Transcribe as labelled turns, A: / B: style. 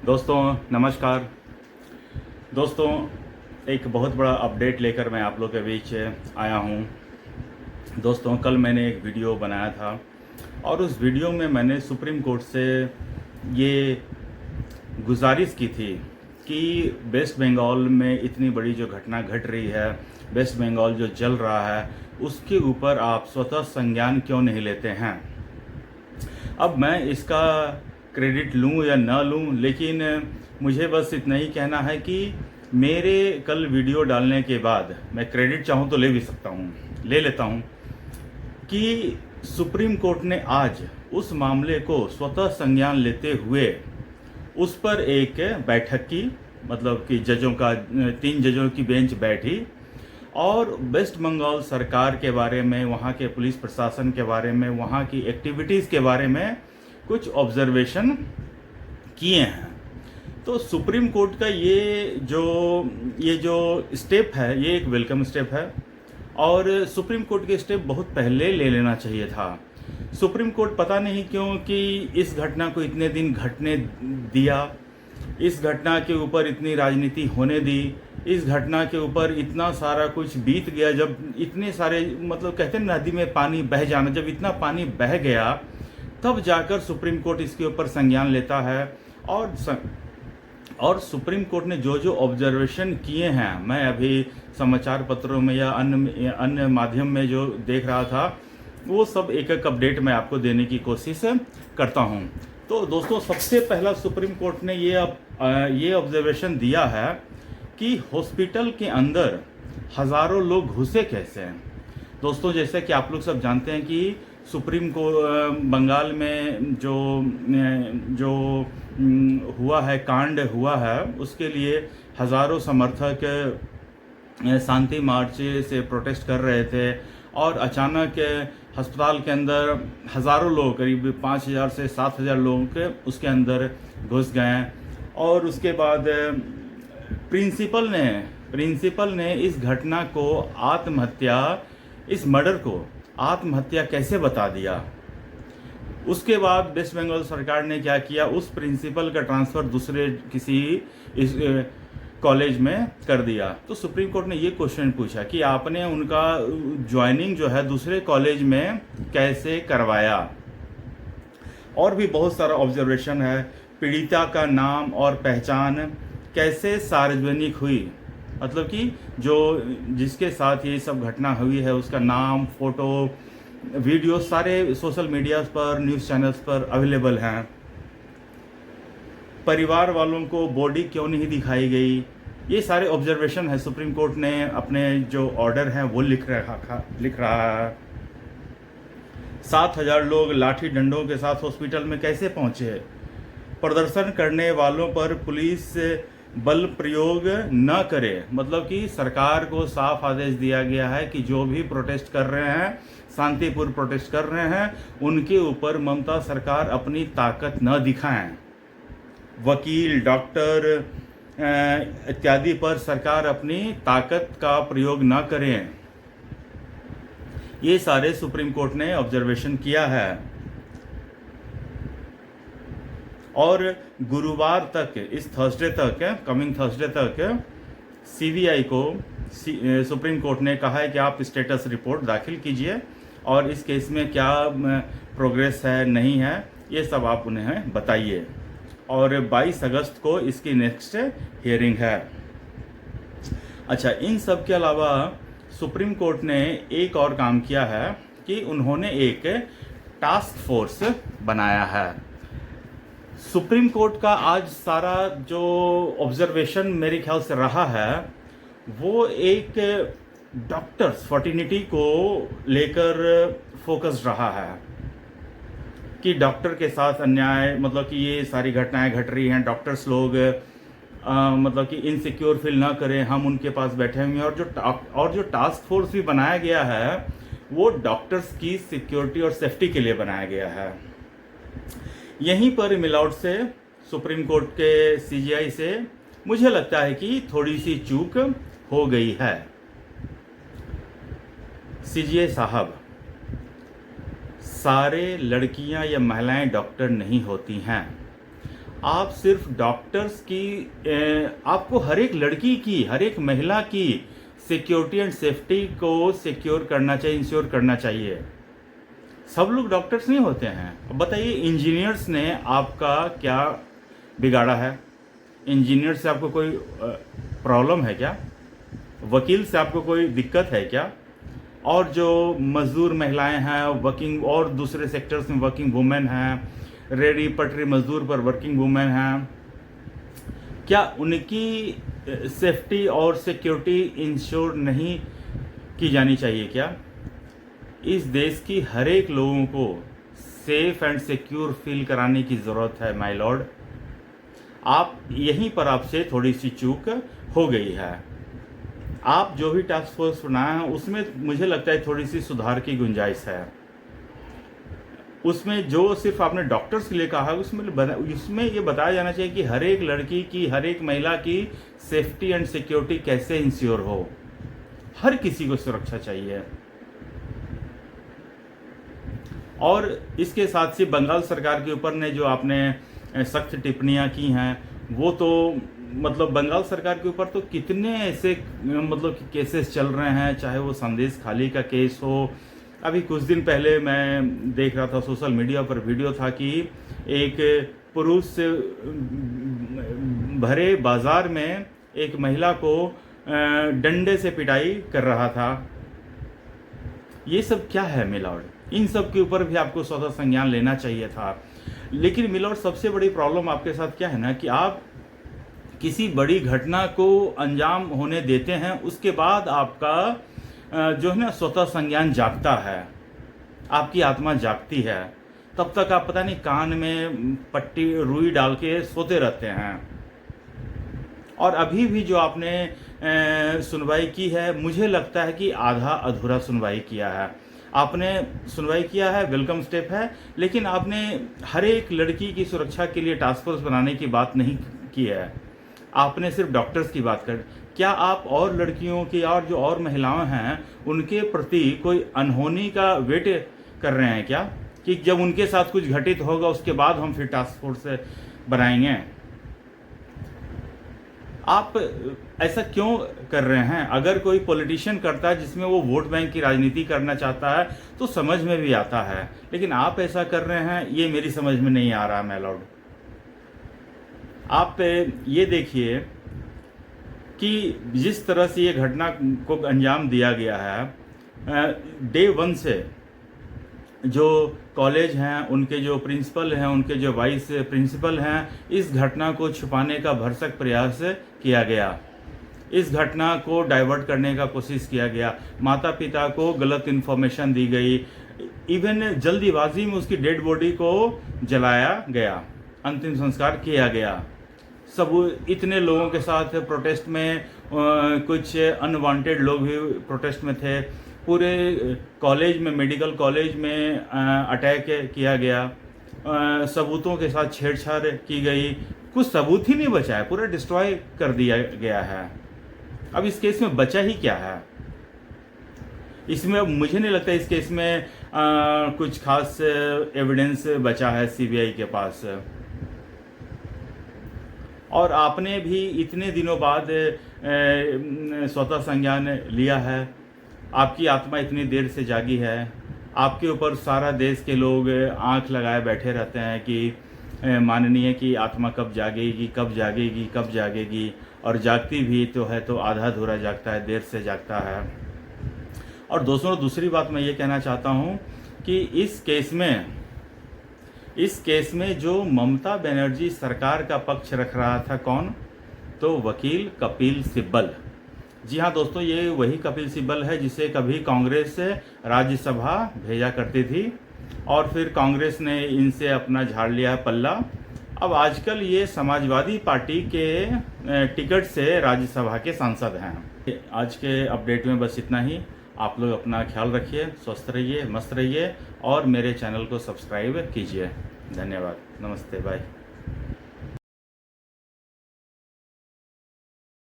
A: दोस्तों नमस्कार। दोस्तों एक बहुत बड़ा अपडेट लेकर मैं आप लोग के बीच आया हूँ। दोस्तों कल मैंने एक वीडियो बनाया था और उस वीडियो में मैंने सुप्रीम कोर्ट से ये गुजारिश की थी कि वेस्ट बंगाल में इतनी बड़ी जो घटना घट रही है, वेस्ट बंगाल जो जल रहा है, उसके ऊपर आप स्वतः संज्ञान क्यों नहीं लेते हैं। अब मैं इसका क्रेडिट लूँ या ना लूँ, लेकिन मुझे बस इतना ही कहना है कि मेरे कल वीडियो डालने के बाद मैं क्रेडिट चाहूँ तो ले भी सकता हूँ, ले लेता हूँ कि सुप्रीम कोर्ट ने आज उस मामले को स्वतः संज्ञान लेते हुए उस पर एक बैठक की, मतलब कि जजों का 3 जजों की बेंच बैठी और वेस्ट बंगाल सरकार के बारे में, वहाँ के पुलिस प्रशासन के बारे में, वहाँ की एक्टिविटीज़ के बारे में कुछ ऑब्जर्वेशन किए हैं। तो सुप्रीम कोर्ट का ये जो स्टेप है, ये एक वेलकम स्टेप है और सुप्रीम कोर्ट के स्टेप बहुत पहले ले लेना चाहिए था। सुप्रीम कोर्ट पता नहीं क्यों कि इस घटना को इतने दिन घटने दिया, इस घटना के ऊपर इतनी राजनीति होने दी, इस घटना के ऊपर इतना सारा कुछ बीत गया। जब इतने सारे, मतलब कहते हैं नदी में पानी बह जाना, जब इतना पानी बह गया तब जाकर सुप्रीम कोर्ट इसके ऊपर संज्ञान लेता है। और सुप्रीम कोर्ट ने जो जो ऑब्जर्वेशन किए हैं, मैं अभी समाचार पत्रों में या अन्य माध्यम में जो देख रहा था, वो सब एक एक अपडेट मैं आपको देने की कोशिश करता हूँ। तो दोस्तों सबसे पहला सुप्रीम कोर्ट ने ये ऑब्जर्वेशन दिया है कि हॉस्पिटल के अंदर हज़ारों लोग घुसे कैसे हैं। दोस्तों जैसे कि आप लोग सब जानते हैं कि सुप्रीम को बंगाल में जो हुआ है, कांड हुआ है, उसके लिए हज़ारों समर्थक शांति मार्च से प्रोटेस्ट कर रहे थे और अचानक अस्पताल के अंदर हज़ारों लोग, करीब 5,000 से 7,000 लोग उसके अंदर घुस गए। और उसके बाद प्रिंसिपल ने इस घटना को आत्महत्या, इस मर्डर को आत्महत्या कैसे बता दिया। उसके बाद वेस्ट बंगाल सरकार ने क्या किया, उस प्रिंसिपल का ट्रांसफ़र दूसरे किसी इस कॉलेज में कर दिया। तो सुप्रीम कोर्ट ने ये क्वेश्चन पूछा कि आपने उनका ज्वाइनिंग जो है दूसरे कॉलेज में कैसे करवाया। और भी बहुत सारा ऑब्जर्वेशन है। पीड़िता का नाम और पहचान कैसे सार्वजनिक हुई, मतलब कि जिसके साथ ये सब घटना हुई है उसका नाम, फोटो, वीडियो सारे सोशल मीडिया पर, न्यूज़ चैनल्स पर अवेलेबल हैं। परिवार वालों को बॉडी क्यों नहीं दिखाई गई, ये सारे ऑब्जर्वेशन है। सुप्रीम कोर्ट ने अपने जो ऑर्डर हैं वो लिख रहा है। 7,000 लोग लाठी डंडों के साथ हॉस्पिटल में कैसे पहुंचे। प्रदर्शन करने वालों पर पुलिस बल प्रयोग न करे, मतलब कि सरकार को साफ आदेश दिया गया है कि जो भी प्रोटेस्ट कर रहे हैं, शांतिपूर्ण प्रोटेस्ट कर रहे हैं, उनके ऊपर ममता सरकार अपनी ताकत न दिखाएं। वकील, डॉक्टर इत्यादि पर सरकार अपनी ताकत का प्रयोग न करें। ये सारे सुप्रीम कोर्ट ने ऑब्जर्वेशन किया है। और गुरुवार तक, इस थर्सडे तक, कमिंग थर्सडे तक सीबीआई को सुप्रीम कोर्ट ने कहा है कि आप स्टेटस रिपोर्ट दाखिल कीजिए और इस केस में क्या प्रोग्रेस है, नहीं है, ये सब आप उन्हें बताइए। और 22 अगस्त को इसकी नेक्स्ट हियरिंग है। अच्छा, इन सब के अलावा सुप्रीम कोर्ट ने एक और काम किया है कि उन्होंने एक टास्क फोर्स बनाया है। सुप्रीम कोर्ट का आज सारा जो ऑब्जर्वेशन मेरे ख्याल से रहा है, वो एक डॉक्टर्स फर्टिनिटी को लेकर फोकस रहा है कि डॉक्टर के साथ अन्याय, मतलब कि ये सारी घटनाएं घट रही हैं, डॉक्टर्स लोग मतलब कि इनसिक्योर फील ना करें, हम उनके पास बैठे हुए हैं। और जो टास्क फोर्स भी बनाया गया है वो डॉक्टर्स की सिक्योरिटी और सेफ्टी के लिए बनाया गया है। यहीं पर मिलावट से सुप्रीम कोर्ट के सीजीआई से मुझे लगता है कि थोड़ी सी चूक हो गई है। सीजीआई साहब, सारे लड़कियां या महिलाएं डॉक्टर नहीं होती हैं। आप सिर्फ डॉक्टर्स की आपको हर एक लड़की की, हर एक महिला की सिक्योरिटी एंड सेफ्टी को सिक्योर करना चाहिए, इंश्योर करना चाहिए। सब लोग डॉक्टर्स नहीं होते हैं। अब बताइए, इंजीनियर्स ने आपका क्या बिगाड़ा है? इंजीनियर से आपको कोई प्रॉब्लम है क्या? वकील से आपको कोई दिक्कत है क्या? और जो मजदूर महिलाएं हैं, वर्किंग और दूसरे सेक्टर्स में वर्किंग वुमेन हैं, रेडी पटरी मजदूर पर वर्किंग वुमेन हैं, क्या उनकी सेफ्टी और सिक्योरिटी इंश्योर नहीं की जानी चाहिए क्या? इस देश की हर एक लोगों को सेफ एंड सिक्योर फील कराने की ज़रूरत है माय लॉर्ड। आप यहीं पर आपसे थोड़ी सी चूक हो गई है। आप जो भी टास्क फोर्स बनाए हैं उसमें मुझे लगता है थोड़ी सी सुधार की गुंजाइश है। उसमें जो सिर्फ आपने डॉक्टर्स के लिए कहा है उसमें ये बताया जाना चाहिए कि हर एक लड़की की, हर एक महिला की सेफ्टी एंड सिक्योरिटी कैसे इंश्योर हो। हर किसी को सुरक्षा चाहिए। और इसके साथ ही बंगाल सरकार के ऊपर ने जो आपने सख्त टिप्पणियां की हैं, वो तो मतलब बंगाल सरकार के ऊपर तो कितने ऐसे मतलब कि केसेस चल रहे हैं, चाहे वो संदेश खाली का केस हो। अभी कुछ दिन पहले मैं देख रहा था सोशल मीडिया पर, वीडियो था कि एक पुरुष से भरे बाजार में एक महिला को डंडे से पिटाई कर रहा था। ये सब क्या है मिलॉर्ड? इन सब के ऊपर भी आपको स्वतः संज्ञान लेना चाहिए था। लेकिन मिलॉर्ड, सबसे बड़ी प्रॉब्लम आपके साथ क्या है ना कि आप किसी बड़ी घटना को अंजाम होने देते हैं, उसके बाद आपका जो है ना स्वतः संज्ञान जागता है, आपकी आत्मा जागती है। तब तक आप पता नहीं कान में पट्टी रुई डाल के सोते रहते हैं। और अभी भी जो आपने सुनवाई की है, मुझे लगता है कि आधा अधूरा सुनवाई किया है। आपने सुनवाई किया है, वेलकम स्टेप है, लेकिन आपने हर एक लड़की की सुरक्षा के लिए टास्क फोर्स बनाने की बात नहीं की है। आपने सिर्फ डॉक्टर्स की बात कर। क्या आप और लड़कियों की और जो और महिलाएं हैं उनके प्रति कोई अनहोनी का वेट कर रहे हैं क्या, कि जब उनके साथ कुछ घटित होगा उसके बाद हम फिर टास्क फोर्स बनाएंगे? आप ऐसा क्यों कर रहे हैं? अगर कोई पॉलिटिशियन करता है जिसमें वो वोट बैंक की राजनीति करना चाहता है तो समझ में भी आता है, लेकिन आप ऐसा कर रहे हैं, ये मेरी समझ में नहीं आ रहा माय लॉर्ड। आप ये देखिए कि जिस तरह से ये घटना को अंजाम दिया गया है, डे 1 से जो कॉलेज हैं, उनके जो प्रिंसिपल हैं, उनके जो वाइस प्रिंसिपल हैं, इस घटना को छुपाने का भरसक प्रयास किया गया। इस घटना को डाइवर्ट करने का कोशिश किया गया। माता पिता को गलत इन्फॉर्मेशन दी गई। इवन जल्दीबाजी में उसकी डेड बॉडी को जलाया गया, अंतिम संस्कार किया गया। सब इतने लोगों के साथ प्रोटेस्ट में कुछ अनवांटेड लोग भी प्रोटेस्ट में थे। पूरे कॉलेज में, मेडिकल कॉलेज में अटैक किया गया। सबूतों के साथ छेड़छाड़ की गई। कुछ सबूत ही नहीं बचा है, पूरा डिस्ट्रॉय कर दिया गया है। अब इस केस में बचा ही क्या है? इसमें मुझे नहीं लगता इस केस में कुछ खास एविडेंस बचा है सीबीआई के पास। और आपने भी इतने दिनों बाद स्वतः संज्ञान लिया है। आपकी आत्मा इतनी देर से जागी है। आपके ऊपर सारा देश के लोग आंख लगाए बैठे रहते हैं कि माननीय की आत्मा कब जागेगी, कब जागेगी, कब जागेगी। और जागती भी तो है तो आधा अधूरा जागता है, देर से जागता है। और दोस्तों, दूसरी बात मैं ये कहना चाहता हूँ कि इस केस में जो ममता बनर्जी सरकार का पक्ष रख रहा था, कौन? तो वकील कपिल सिब्बल। जी हाँ दोस्तों, ये वही कपिल सिब्बल है जिसे कभी कांग्रेस राज्यसभा भेजा करती थी और फिर कांग्रेस ने इनसे अपना झाड़ लिया है पल्ला। अब आजकल ये समाजवादी पार्टी के टिकट से राज्यसभा के सांसद हैं। आज के अपडेट में बस इतना ही। आप लोग अपना ख्याल रखिए, स्वस्थ रहिए, मस्त रहिए और मेरे चैनल को सब्सक्राइब कीजिए। धन्यवाद। नमस्ते, बाय।